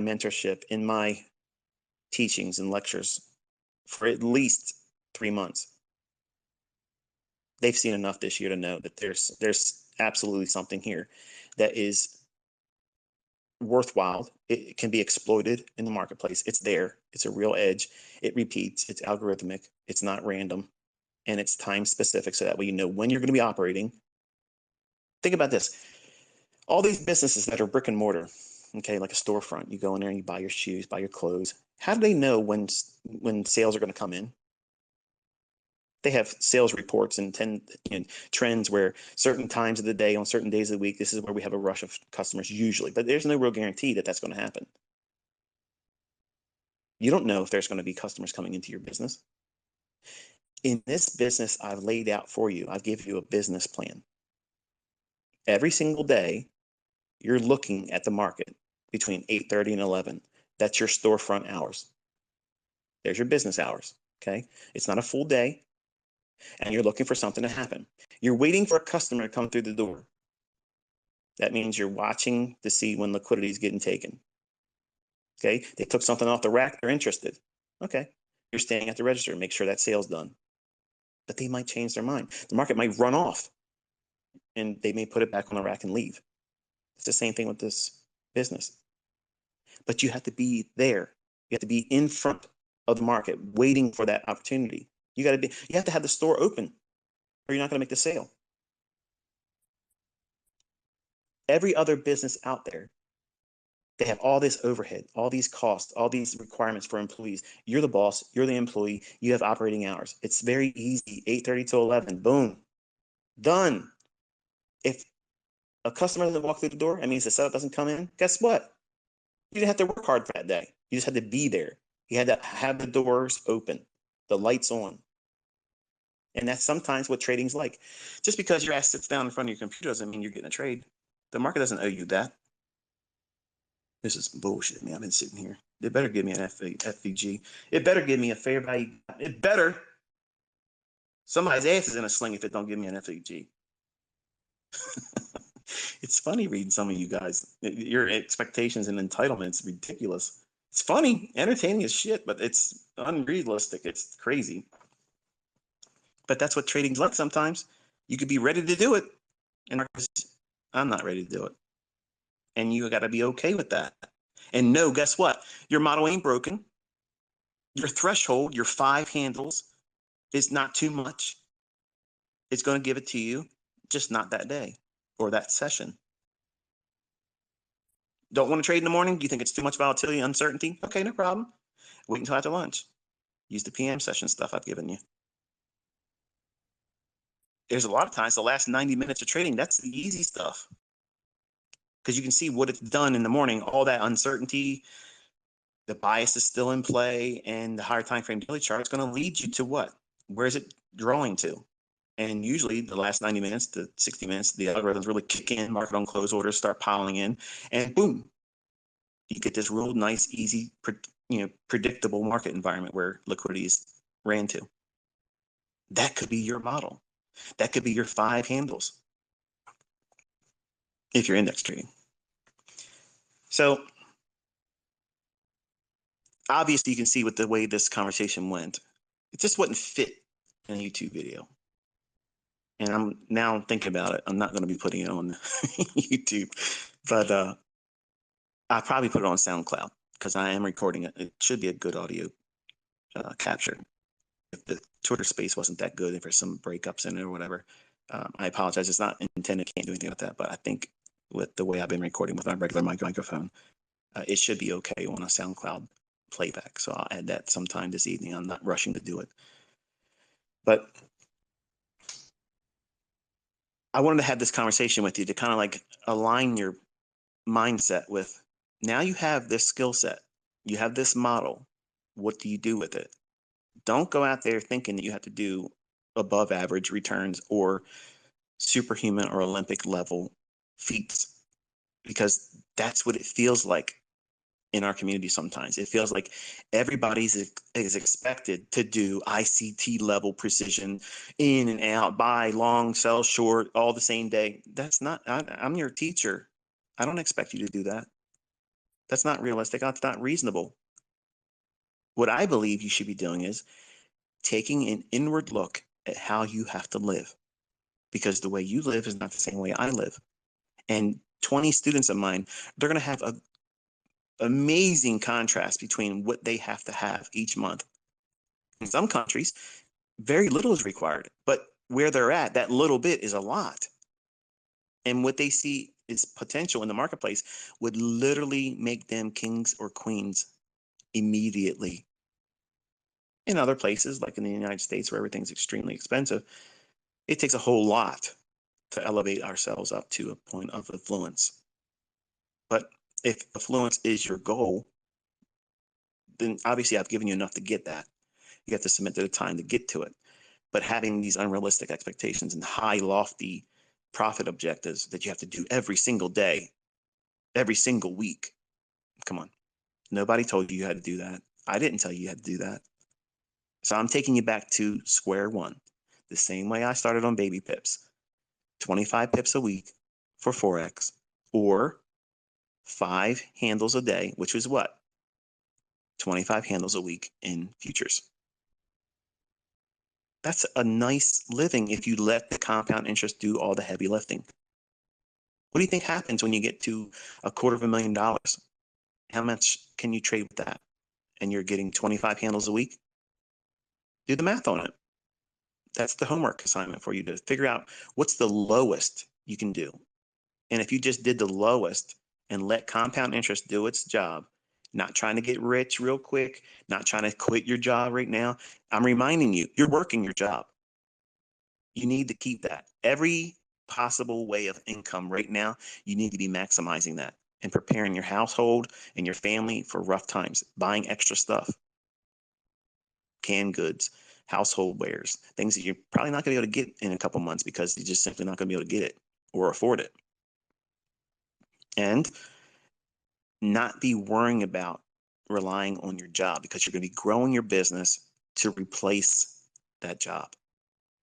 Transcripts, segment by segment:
mentorship, in my teachings and lectures for at least 3 months. They've seen enough this year to know that there's absolutely something here that is worthwhile. It can be exploited in the marketplace. It's there. It's a real edge. It repeats. It's algorithmic. It's not random, and it's time specific, so that way you know when you're going to be operating. Think about this. All these businesses that are brick and mortar, okay, like a storefront, you go in there and you buy your shoes, buy your clothes. How do they know when sales are going to come in? They have sales reports and trends where certain times of the day, on certain days of the week, this is where we have a rush of customers usually, but there's no real guarantee that that's going to happen. You don't know if there's going to be customers coming into your business. In this business I've laid out for you, I've given you a business plan. Every single day, you're looking at the market between 8:30 and 11. That's your storefront hours. There's your business hours, okay? It's not a full day, and you're looking for something to happen. You're waiting for a customer to come through the door. That means you're watching to see when liquidity is getting taken. Okay, they took something off the rack, they're interested. Okay, you're standing at the register, make sure that sale's done. But they might change their mind. The market might run off, and they may put it back on the rack and leave. It's the same thing with this business. But you have to be there. You have to be in front of the market, waiting for that opportunity. You have to have the store open, or you're not going to make the sale. Every other business out there, they have all this overhead, all these costs, all these requirements for employees. You're the boss, you're the employee, you have operating hours. It's very easy, 8:30 to 11, boom, done. If a customer doesn't walk through the door, that means the setup doesn't come in, guess what? You didn't have to work hard for that day. You just had to be there. You had to have the doors open, the lights on. And that's sometimes what trading's like. Just because your ass sits down in front of your computer doesn't mean you're getting a trade. The market doesn't owe you that. This is bullshit, man. I've been sitting here. It better give me an FVG. It better give me a fair value. It better. Somebody's ass is in a sling if it don't give me an FVG. It's funny reading some of you guys. Your expectations and entitlements ridiculous. It's funny, entertaining as shit, but it's unrealistic. It's crazy. But that's what trading's like sometimes. You could be ready to do it, and I'm not ready to do it. And you got to be okay with that. And no, guess what? Your model ain't broken. Your threshold, your 5 handles, is not too much. It's going to give it to you, just not that day or that session. Don't want to trade in the morning? Do you think it's too much volatility, uncertainty? Okay, no problem. Wait until after lunch. Use the PM session stuff I've given you. There's a lot of times the last 90 minutes of trading, that's the easy stuff. Because you can see what it's done in the morning, all that uncertainty, the bias is still in play, and the higher time frame daily chart is going to lead you to what? Where is it drawing to? And usually the last 90 minutes to 60 minutes, the algorithms really kick in, market on close orders start piling in, and boom, you get this real nice, easy, predictable market environment where liquidity is ran to. That could be your model. That could be your 5 handles if you're index trading. So obviously you can see with the way this conversation went, it just wouldn't fit in a YouTube video. And I'm now thinking about it. I'm not going to be putting it on YouTube, but I'll probably put it on SoundCloud because I am recording it. It should be a good audio capture. If the Twitter space wasn't that good, if there's some breakups in it or whatever, I apologize. It's not intended. Can't do anything with that. But I think with the way I've been recording with my regular microphone, it should be okay on a SoundCloud playback. So I'll add that sometime this evening. I'm not rushing to do it. But I wanted to have this conversation with you to kind of like align your mindset with, now you have this skill set, you have this model. What do you do with it? Don't go out there thinking that you have to do above average returns or superhuman or Olympic level feats, because that's what it feels like in our community sometimes. It feels like everybody's is expected to do ICT level precision, in and out, buy, long, sell, short, all the same day. That's not, I'm your teacher. I don't expect you to do that. That's not realistic. That's not reasonable. What I believe you should be doing is taking an inward look at how you have to live, because the way you live is not the same way I live. And 20 students of mine, they're going to have an amazing contrast between what they have to have each month. In some countries, very little is required, but where they're at, that little bit is a lot. And what they see is potential in the marketplace would literally make them kings or queens immediately. In other places, like in the United States, where everything's extremely expensive, it takes a whole lot to elevate ourselves up to a point of affluence. But if affluence is your goal, then obviously I've given you enough to get that. You have to submit to the time to get to it. But having these unrealistic expectations and high, lofty profit objectives that you have to do every single day, every single week, come on. Nobody told you had to do that. I didn't tell you had to do that. So I'm taking you back to square one, the same way I started on baby pips, 25 pips a week for Forex, or 5 handles a day, which was what? 25 handles a week in futures. That's a nice living if you let the compound interest do all the heavy lifting. What do you think happens when you get to $250,000? How much can you trade with that? And you're getting 25 handles a week? Do the math on it. That's the homework assignment for you, to figure out what's the lowest you can do. And if you just did the lowest and let compound interest do its job, not trying to get rich real quick, not trying to quit your job right now, I'm reminding you, you're working your job. You need to keep that. Every possible way of income right now, you need to be maximizing that and preparing your household and your family for rough times, buying extra stuff, canned goods, household wares, things that you're probably not going to be able to get in a couple months because you're just simply not going to be able to get it or afford it. And not be worrying about relying on your job, because you're going to be growing your business to replace that job.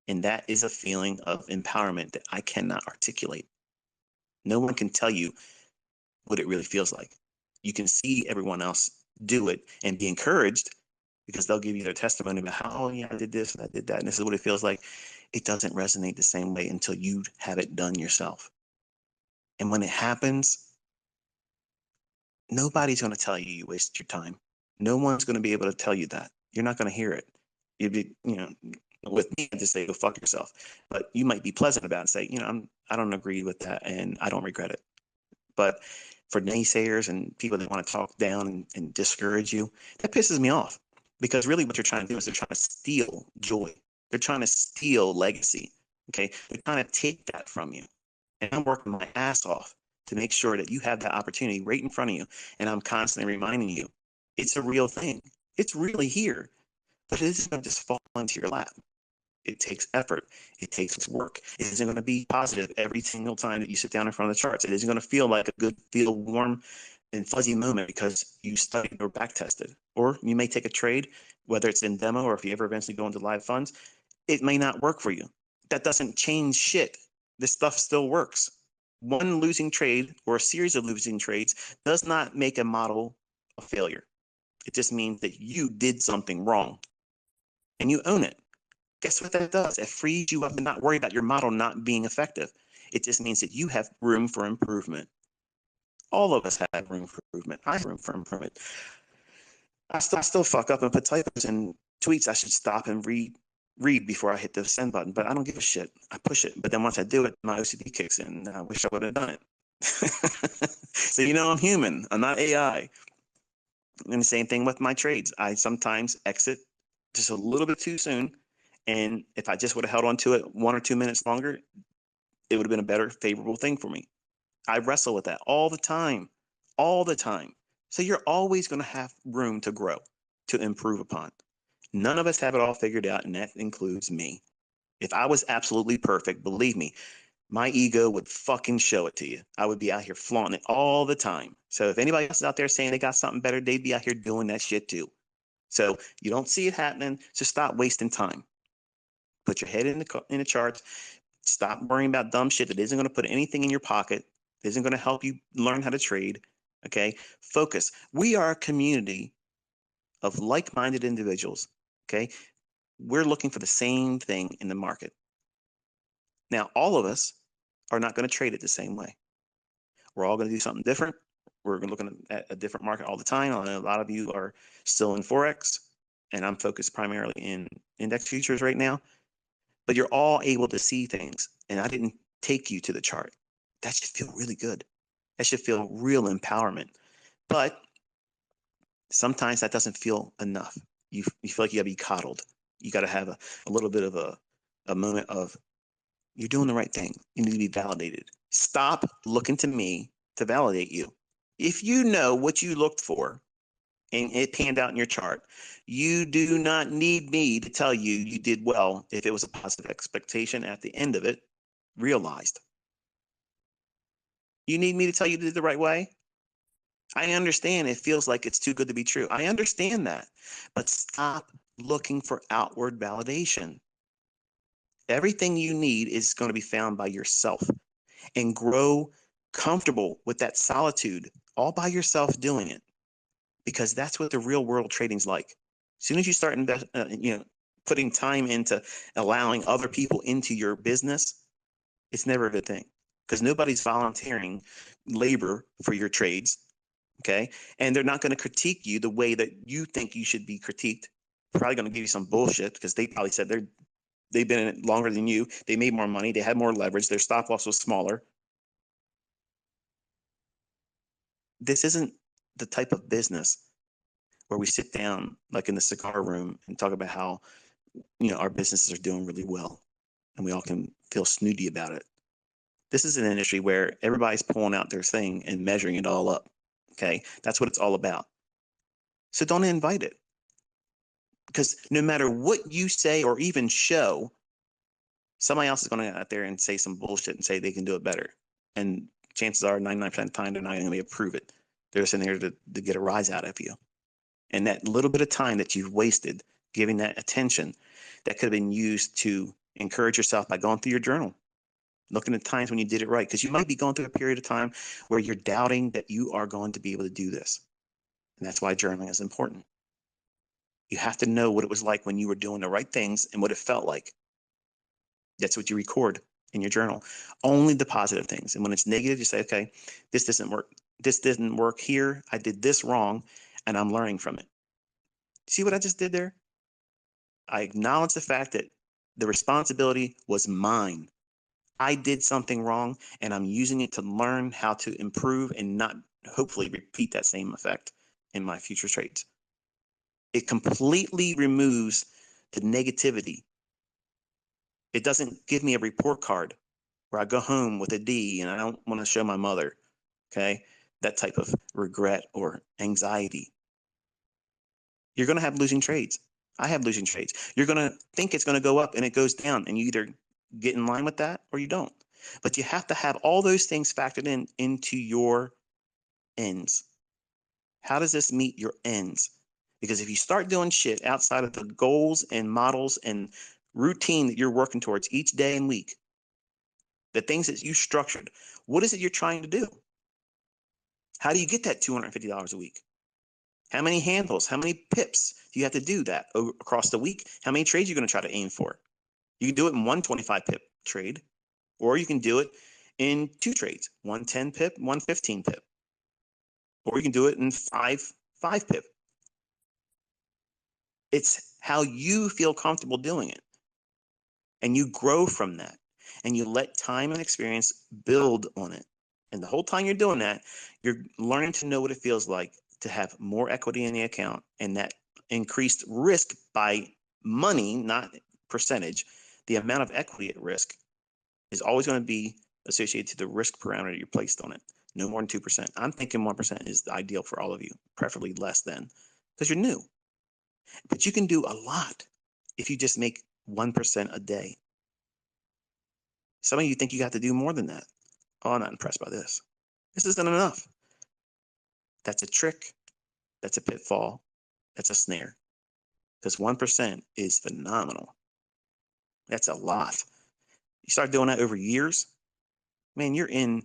And that is a feeling of empowerment that I cannot articulate. No one can tell you what it really feels like. You can see everyone else do it and be encouraged, because they'll give you their testimony about how, oh yeah, I did this and I did that, and this is what it feels like. It doesn't resonate the same way until you have it done yourself. And when it happens, nobody's going to tell you you wasted your time. No one's going to be able to tell you that. You're not going to hear it. You'd be, with me, I just say, go fuck yourself. But you might be pleasant about it and say, I don't agree with that and I don't regret it. But for naysayers and people that want to talk down and discourage you, that pisses me off, because really what they're trying to do is they're trying to steal joy. They're trying to steal legacy. Okay. They're trying to take that from you. And I'm working my ass off to make sure that you have that opportunity right in front of you. And I'm constantly reminding you, it's a real thing. It's really here, but it isn't going to just fall into your lap. It takes effort. It takes work. It isn't going to be positive every single time that you sit down in front of the charts. It isn't going to feel like a good, feel warm and fuzzy moment because you studied or back tested. Or you may take a trade, whether it's in demo or if you ever eventually go into live funds, it may not work for you. That doesn't change shit. This stuff still works. One losing trade or a series of losing trades does not make a model a failure. It just means that you did something wrong and you own it. Guess what that does? It frees you up to not worry about your model not being effective. It just means that you have room for improvement. All of us have room for improvement. I have room for improvement. I still fuck up and put typos in tweets I should stop and read before I hit the send button, but I don't give a shit. I push it. But then once I do it, my OCD kicks in. And I wish I would have done it. So, I'm human. I'm not AI. And the same thing with my trades. I sometimes exit just a little bit too soon. And if I just would have held on to it 1 or 2 minutes longer, it would have been a better, favorable thing for me. I wrestle with that all the time, all the time. So you're always going to have room to grow, to improve upon. None of us have it all figured out, and that includes me. If I was absolutely perfect, believe me, my ego would fucking show it to you. I would be out here flaunting it all the time. So if anybody else is out there saying they got something better, they'd be out here doing that shit too. So you don't see it happening, so stop wasting time. Put your head in the charts. Stop worrying about dumb shit that isn't going to put anything in your pocket, isn't going to help you learn how to trade. Okay, focus. We are a community of like-minded individuals. Okay, we're looking for the same thing in the market. Now, all of us are not going to trade it the same way. We're all going to do something different. We're looking at a different market all the time. I know a lot of you are still in Forex, and I'm focused primarily in index futures right now. But you're all able to see things, and I didn't take you to the chart. That should feel really good. That should feel real empowerment. But sometimes that doesn't feel enough. You feel like you got to be coddled. You got to have a little bit of a moment of, you're doing the right thing. You need to be validated. Stop looking to me to validate you. If you know what you looked for and it panned out in your chart, you do not need me to tell you you did well if it was a positive expectation at the end of it realized. You need me to tell you you did the right way? I understand it feels like it's too good to be true. I understand that. But stop looking for outward validation. Everything you need is going to be found by yourself, and grow comfortable with that solitude all by yourself doing it, because that's what the real world trading's like. As soon as you start putting time into allowing other people into your business, it's never a good thing, because nobody's volunteering labor for your trades. Okay, and they're not going to critique you the way that you think you should be critiqued. They're probably going to give you some bullshit because they probably said they've been in it longer than you. They made more money. They had more leverage. Their stop loss was smaller. This isn't the type of business where we sit down like in the cigar room and talk about how our businesses are doing really well and we all can feel snooty about it. This is an industry where everybody's pulling out their thing and measuring it all up. Okay, that's what it's all about. So don't invite it, because no matter what you say or even show, somebody else is going to get out there and say some bullshit and say they can do it better. And chances are 99% of the time they're not going to be able to prove it. They're just in there to get a rise out of you. And that little bit of time that you've wasted giving that attention, that could have been used to encourage yourself by going through your journal, looking at times when you did it right, because you might be going through a period of time where you're doubting that you are going to be able to do this. And that's why journaling is important. You have to know what it was like when you were doing the right things and what it felt like. That's what you record in your journal. Only the positive things. And when it's negative, you say, okay, this doesn't work. This didn't work here. I did this wrong, and I'm learning from it. See what I just did there? I acknowledge the fact that the responsibility was mine. I did something wrong, and I'm using it to learn how to improve and not hopefully repeat that same effect in my future trades. It completely removes the negativity. It doesn't give me a report card where I go home with a D and I don't want to show my mother. Okay, that type of regret or anxiety. You're going to have losing trades. I have losing trades. You're going to think it's going to go up and it goes down, and you either get in line with that or you don't. But you have to have all those things factored into your ends. How does this meet your ends? Because if you start doing shit outside of the goals and models and routine that you're working towards each day and week, the things that you structured, what is it you're trying to do? How do you get that $250 a week? How many handles, how many pips do you have to do that across the week? How many trades are you going to try to aim for? You can do it in one 25 pip trade, or you can do it in two trades, one 10 pip, one 15 pip, or you can do it in five pip. It's how you feel comfortable doing it, and you grow from that, and you let time and experience build on it. And the whole time you're doing that, you're learning to know what it feels like to have more equity in the account, and that increased risk by money, not percentage. The amount of equity at risk is always going to be associated to the risk parameter you placed on it. No more than 2%. I'm thinking 1% is the ideal for all of you, preferably less than, because you're new. But you can do a lot if you just make 1% a day. Some of you think you have to do more than that. Oh, I'm not impressed by this. This isn't enough. That's a trick. That's a pitfall. That's a snare. Because 1% is phenomenal. That's a lot. You start doing that over years, man, you're in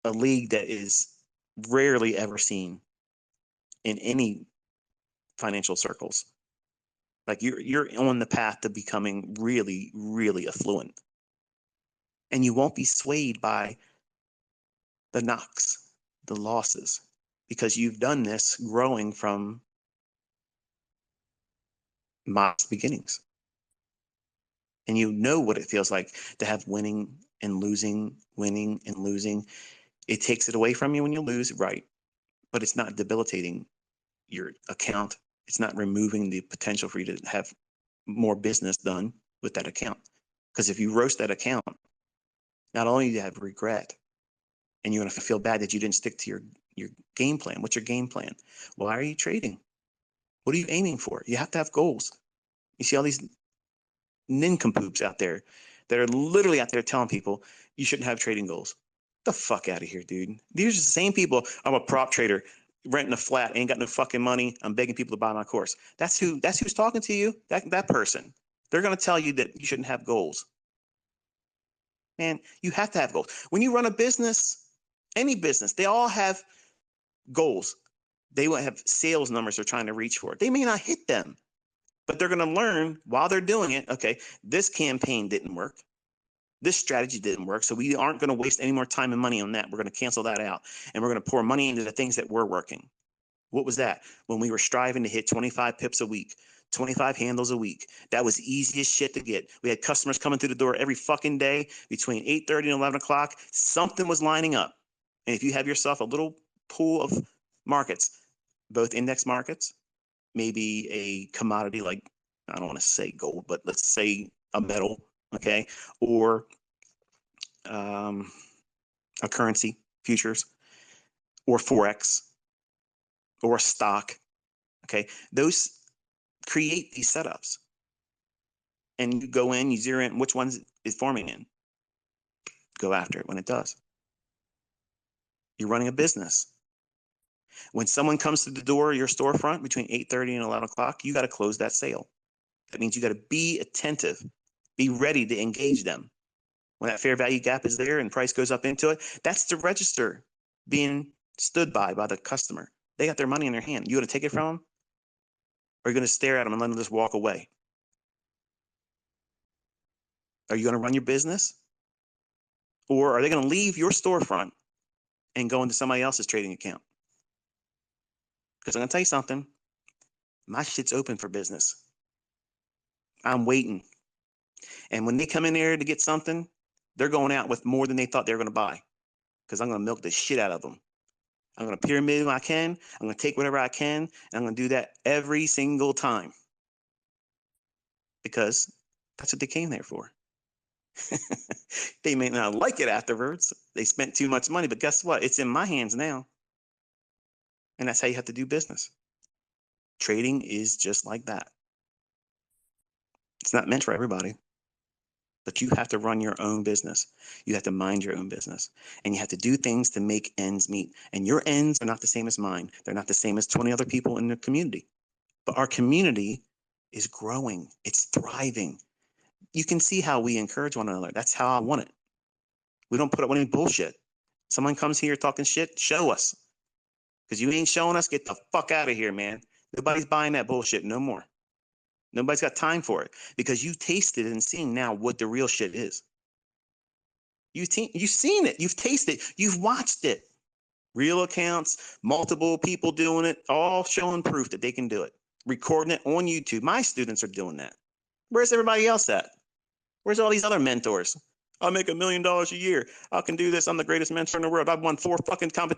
a league that is rarely ever seen in any financial circles. Like you're on the path to becoming really, really affluent. And you won't be swayed by the knocks, the losses, because you've done this growing from modest beginnings. And you know what it feels like to have winning and losing, winning and losing. It takes it away from you when you lose, right? But it's not debilitating your account. It's not removing the potential for you to have more business done with that account. Because if you roast that account, not only do you have regret, and you're going to feel bad that you didn't stick to your game plan. What's your game plan? Why are you trading? What are you aiming for? You have to have goals. You see all these nincompoops out there that are literally out there telling people you shouldn't have trading goals. Get the fuck out of here, dude. These are the same people. I'm a prop trader, renting a flat, ain't got no fucking money. I'm begging people to buy my course. That's who's talking to you. That person. They're going to tell you that you shouldn't have goals. Man, you have to have goals. When you run a business, any business, they all have goals. They will have sales numbers they're trying to reach for. They may not hit them, but they're going to learn while they're doing it. Okay, this campaign didn't work. This strategy didn't work. So we aren't going to waste any more time and money on that. We're going to cancel that out. And we're going to pour money into the things that were working. What was that? When we were striving to hit 25 pips a week, 25 handles a week. That was easy as shit to get. We had customers coming through the door every fucking day between 8:30 and 11 o'clock. Something was lining up. And if you have yourself a little pool of markets, both index markets, maybe a commodity like, I don't want to say gold, but let's say a metal, okay, or a currency, futures, or Forex, or a stock, okay, those create these setups. And you go in, you zero in, which one is forming in? Go after it when it does. You're running a business. When someone comes to the door of your storefront between 8:30 and 11 o'clock, you got to close that sale. That means you got to be attentive, be ready to engage them. When that fair value gap is there and price goes up into it, that's the register being stood by the customer. They got their money in their hand. You going to take it from them? Or are you going to stare at them and let them just walk away? Are you going to run your business? Or are they going to leave your storefront and go into somebody else's trading account? Because I'm going to tell you something. My shit's open for business. I'm waiting. And when they come in there to get something, they're going out with more than they thought they were going to buy. Because I'm going to milk the shit out of them. I'm going to pyramid when I can. I'm going to take whatever I can. And I'm going to do that every single time. Because that's what they came there for. They may not like it afterwards. They spent too much money. But guess what? It's in my hands now. And that's how you have to do business. Trading is just like that. It's not meant for everybody. But you have to run your own business. You have to mind your own business. And you have to do things to make ends meet. And your ends are not the same as mine. They're not the same as 20 other people in the community. But our community is growing. It's thriving. You can see how we encourage one another. That's how I want it. We don't put up with any bullshit. Someone comes here talking shit, show us. Because you ain't showing us, get the fuck out of here, man. Nobody's buying that bullshit no more. Nobody's got time for it because you tasted and seen now what the real shit is. You've seen it. You've tasted it. You've watched it. Real accounts, multiple people doing it, all showing proof that they can do it. Recording it on YouTube. My students are doing that. Where's everybody else at? Where's all these other mentors? I make $1 million a year. I can do this. I'm the greatest mentor in the world. I've won 4 fucking competitions.